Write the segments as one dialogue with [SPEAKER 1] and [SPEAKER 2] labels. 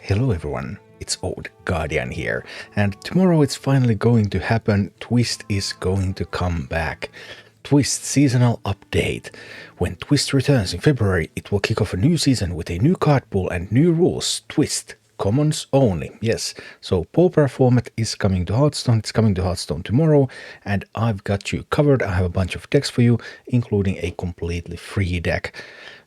[SPEAKER 1] Hello everyone, it's Old Guardian here, and tomorrow it's finally going to happen. Twist is going to come back. Twist seasonal update. When Twist returns in February, it will kick off a new season with a new card pool and new rules. Twist. Commons only, yes. So Pauper format is coming to Hearthstone, it's coming to Hearthstone tomorrow, and I've got you covered. I have a bunch of decks for you, including a completely free deck.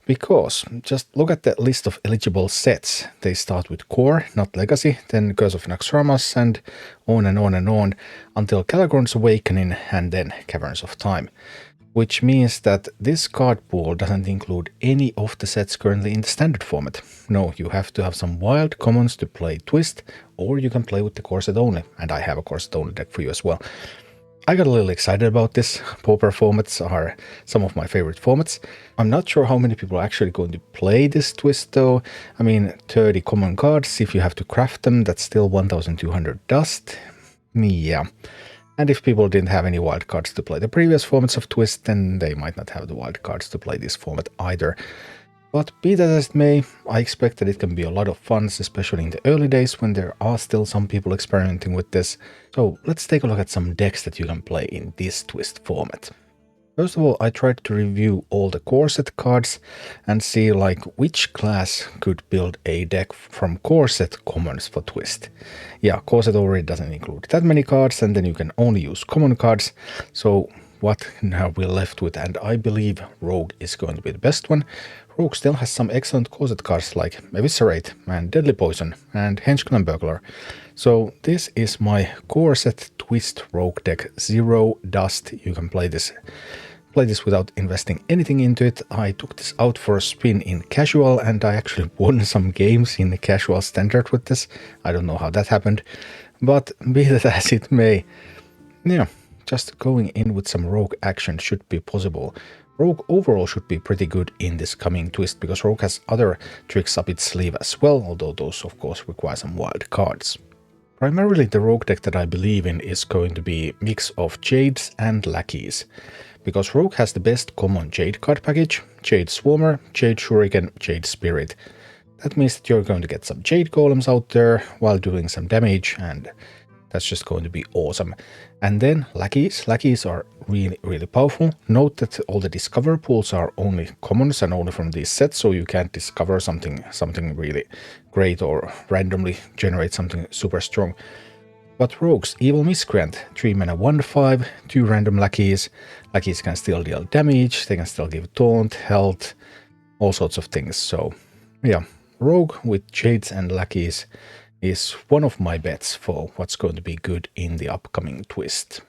[SPEAKER 1] Because, just look at the list of eligible sets. They start with Core, not Legacy, then Curse of Naxxramas, and on and on and on, until Calagon's Awakening, and then Caverns of Time. Which means that this card pool doesn't include any of the sets currently in the standard format. No, you have to have some wild commons to play Twist, or you can play with the core set only, and I have a core set only deck for you as well. I got a little excited about this. Pauper formats are some of my favorite formats. I'm not sure how many people are actually going to play this Twist though. I mean, 30 common cards, if you have to craft them, that's still 1200 dust. Yeah. And if people didn't have any wild cards to play the previous formats of Twist, then they might not have the wild cards to play this format either. But be that as it may, I expect that it can be a lot of fun, especially in the early days when there are still some people experimenting with this. So let's take a look at some decks that you can play in this Twist format. First of all, I tried to review all the core set cards and see like which class could build a deck from core set commons for Twist. Yeah, core set already doesn't include that many cards, and then you can only use common cards. So what now we're left with, and I believe Rogue is going to be the best one. Rogue still has some excellent core set cards like Eviscerate and Deadly Poison and Henchman Burglar. So this is my core set Twist Rogue deck, 0 dust. You can play this without investing anything into it. I took this out for a spin in casual, and I actually won some games in the casual standard with this. I don't know how that happened, but be that as it may, yeah, just going in with some Rogue action should be possible. Rogue overall should be pretty good in this coming Twist, because Rogue has other tricks up its sleeve as well, although those of course require some wild cards. Primarily the Rogue deck that I believe in is going to be a mix of Jades and Lackeys, because Rogue has the best common Jade card package: Jade Swarmer, Jade Shuriken, Jade Spirit. That means that you're going to get some Jade Golems out there while doing some damage, and that's just going to be awesome. And then Lackeys. Lackeys are really powerful. Note that all the discover pools are only commons and only from these sets, so you can't discover something really great or randomly generate something super strong. But Rogues, Evil Miscreant, 3 mana 1/5, 2 random Lackeys. Lackeys can still deal damage, they can still give taunt, health, all sorts of things. So yeah, Rogue with Jades and Lackeys is one of my bets for what's going to be good in the upcoming Twist.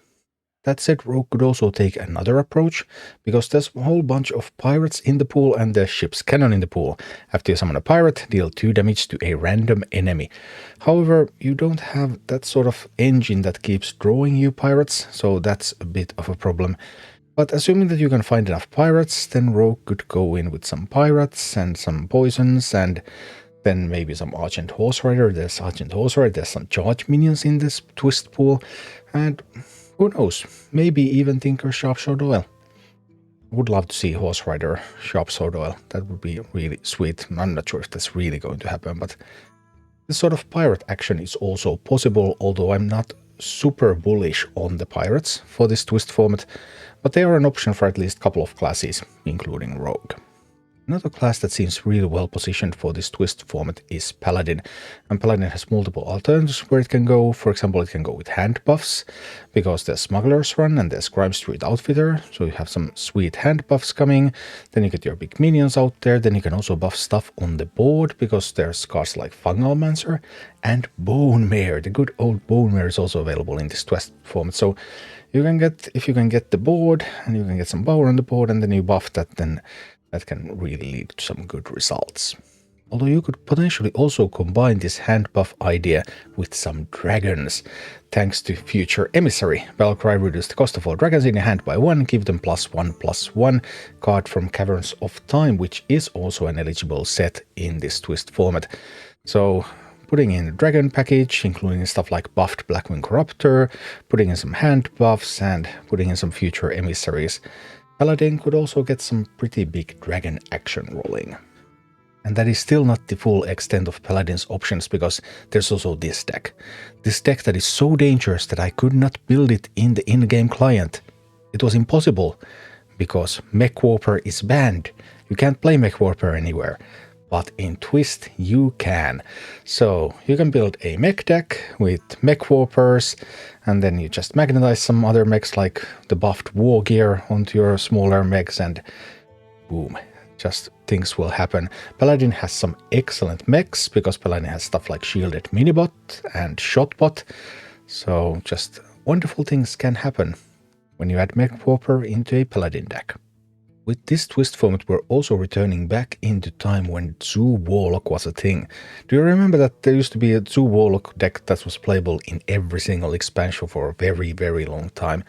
[SPEAKER 1] That said, Rogue could also take another approach, because there's a whole bunch of pirates in the pool and there's ship's cannon in the pool. After you summon a pirate, deal 2 damage to a random enemy. However, you don't have that sort of engine that keeps drawing you pirates, so that's a bit of a problem. But assuming that you can find enough pirates, then Rogue could go in with some pirates and some poisons, and then maybe some Argent Horse Rider. There's Argent Horse Rider, there's some charge minions in this Twist pool, and who knows, maybe even Tinker Sharp Sword Oil. Would love to see Horse Rider Sharp Sword Oil. That would be really sweet. I'm not sure if that's really going to happen, but this sort of pirate action is also possible, although I'm not super bullish on the pirates for this Twist format, but they are an option for at least a couple of classes, including Rogue. Another class that seems really well positioned for this Twist format is Paladin, and Paladin has multiple alternatives where it can go. For example, it can go with Handbuffs, because there's Smuggler's Run and there's Crime Street Outfitter, so you have some sweet Handbuffs coming. Then you get your big minions out there. Then you can also buff stuff on the board, because there's cards like Fungalmancer and Bone Mare. The good old Bone Mare is also available in this Twist format, so you can get, if you can get the board and you can get some power on the board and then you buff that, then that can really lead to some good results. Although you could potentially also combine this hand buff idea with some dragons. Thanks to Future Emissary, Battlecry reduce the cost of all dragons in your hand by 1, give them +1/+1 card from Caverns of Time, which is also an eligible set in this Twist format. So putting in the dragon package, including stuff like buffed Blackwing Corruptor, putting in some hand buffs, and putting in some Future Emissaries, Paladin could also get some pretty big dragon action rolling. And that is still not the full extent of Paladin's options, because there's also this deck. This deck that is so dangerous that I could not build it in the in-game client. It was impossible, because Mech Pauper is banned. You can't play Mech Pauper anywhere. But in Twist you can. So you can build a mech deck with Mech Paupers, and then you just magnetize some other mechs like the buffed war gear onto your smaller mechs, and boom, just things will happen. Paladin has some excellent mechs, because Paladin has stuff like Shielded Minibot and Shotbot. So just wonderful things can happen when you add Mech Pauper into a Paladin deck. With this twist format, we're also returning back into time when Zoo Warlock was a thing. Do you remember that there used to be a Zoo Warlock deck that was playable in every single expansion for a very, very long time?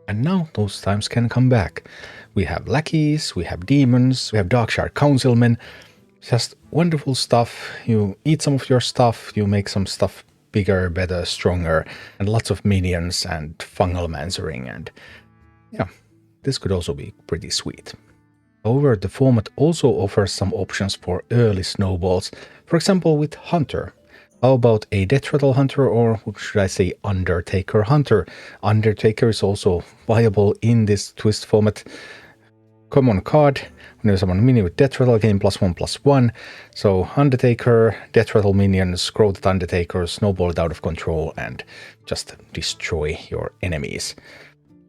[SPEAKER 1] And now those times can come back. We have Lackeys, we have Demons, we have Darkshire Councilmen. Just wonderful stuff. You eat some of your stuff, you make some stuff bigger, better, stronger, and lots of minions and fungal mancering, and yeah. This could also be pretty sweet. However, the format also offers some options for early snowballs, for example with Hunter. How about a Deathrattle Hunter, or should I say Undertaker Hunter? Undertaker is also viable in this twist format. Common card, when you summon a minion with Deathrattle, gain +1/+1. So Undertaker, Deathrattle minions, grow that Undertaker, snowball it out of control, and just destroy your enemies.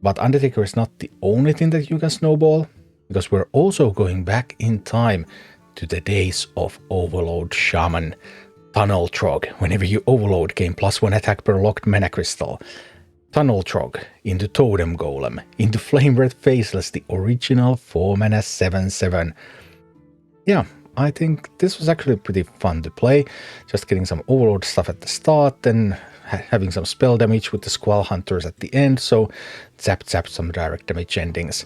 [SPEAKER 1] But Undertaker is not the only thing that you can snowball, because we're also going back in time to the days of Overload Shaman. Tunnel Trog, whenever you overload, gain +1 attack per locked mana crystal. Tunnel Trog into Totem Golem, into Flame Red Faceless, the original 4 mana 7/7. Yeah, I think this was actually pretty fun to play. Just getting some overload stuff at the start, then having some spell damage with the Squall Hunters at the end, so zap some direct damage endings.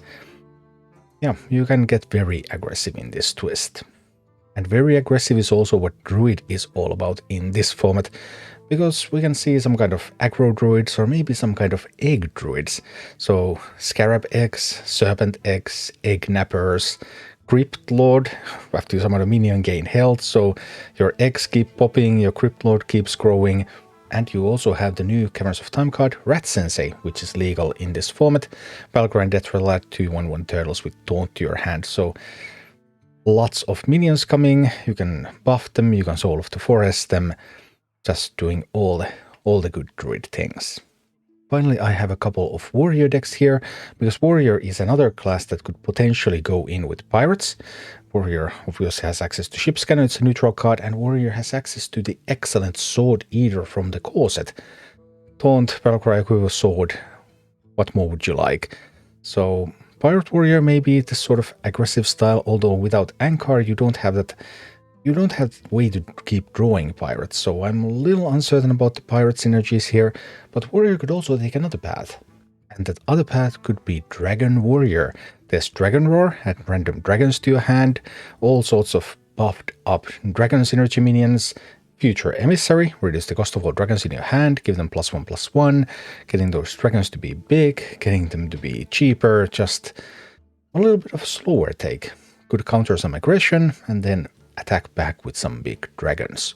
[SPEAKER 1] Yeah, you can get very aggressive in this twist. And very aggressive is also what Druid is all about in this format, because we can see some kind of aggro druids, or maybe some kind of egg druids. So Scarab eggs, Serpent eggs, egg nappers, Crypt Lord. After you summon a minion, gain health, so your eggs keep popping, your Crypt Lord keeps growing. And you also have the new Caverns of Time card, Rat Sensei, which is legal in this format. Valkyrie and Deathrattle add 2/1/1 turtles with Taunt to your hand. So lots of minions coming. You can buff them, you can Soul of the Forest them. Just doing all the good druid things. Finally, I have a couple of warrior decks here, because warrior is another class that could potentially go in with pirates. Warrior obviously has access to Ship's Cannon, it's a neutral card, and Warrior has access to the excellent Sword Eater from the core set. Taunt, Valkyrie, Quiver, Sword. What more would you like? So Pirate Warrior may be this sort of aggressive style, although without Ankar you don't have that. You don't have a way to keep drawing pirates, so I'm a little uncertain about the pirate synergies here, but Warrior could also take another path. And that other path could be Dragon Warrior. There's Dragon Roar, add random dragons to your hand, all sorts of buffed up dragon synergy minions. Future Emissary, reduce the cost of all dragons in your hand, give them +1/+1, getting those dragons to be big, getting them to be cheaper, just a little bit of a slower take. Could counter some aggression, and then attack back with some big dragons.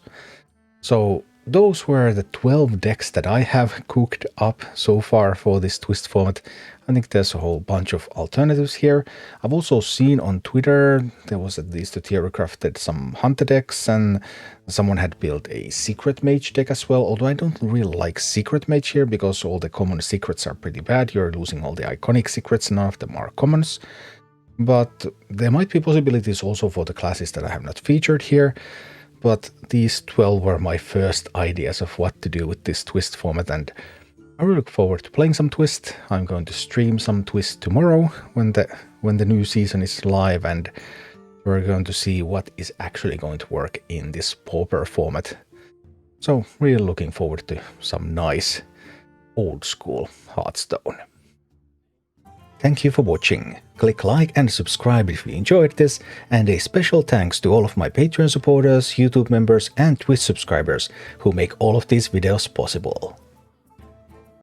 [SPEAKER 1] So those were the 12 decks that I have cooked up so far for this twist format. I think there's a whole bunch of alternatives here. I've also seen on Twitter, there was at least a theory crafted some hunter decks, and someone had built a secret mage deck as well, although I don't really like secret mage here because all the common secrets are pretty bad. You're losing all the iconic secrets, none of them are commons. But there might be possibilities also for the classes that I have not featured here. But these 12 were my first ideas of what to do with this twist format, and I really look forward to playing some twist. I'm going to stream some twist tomorrow when the new season is live, and we're going to see what is actually going to work in this Pauper format. So really looking forward to some nice old school Hearthstone. Thank you for watching. Click like and subscribe if you enjoyed this, and a special thanks to all of my Patreon supporters, YouTube members and Twitch subscribers who make all of these videos possible.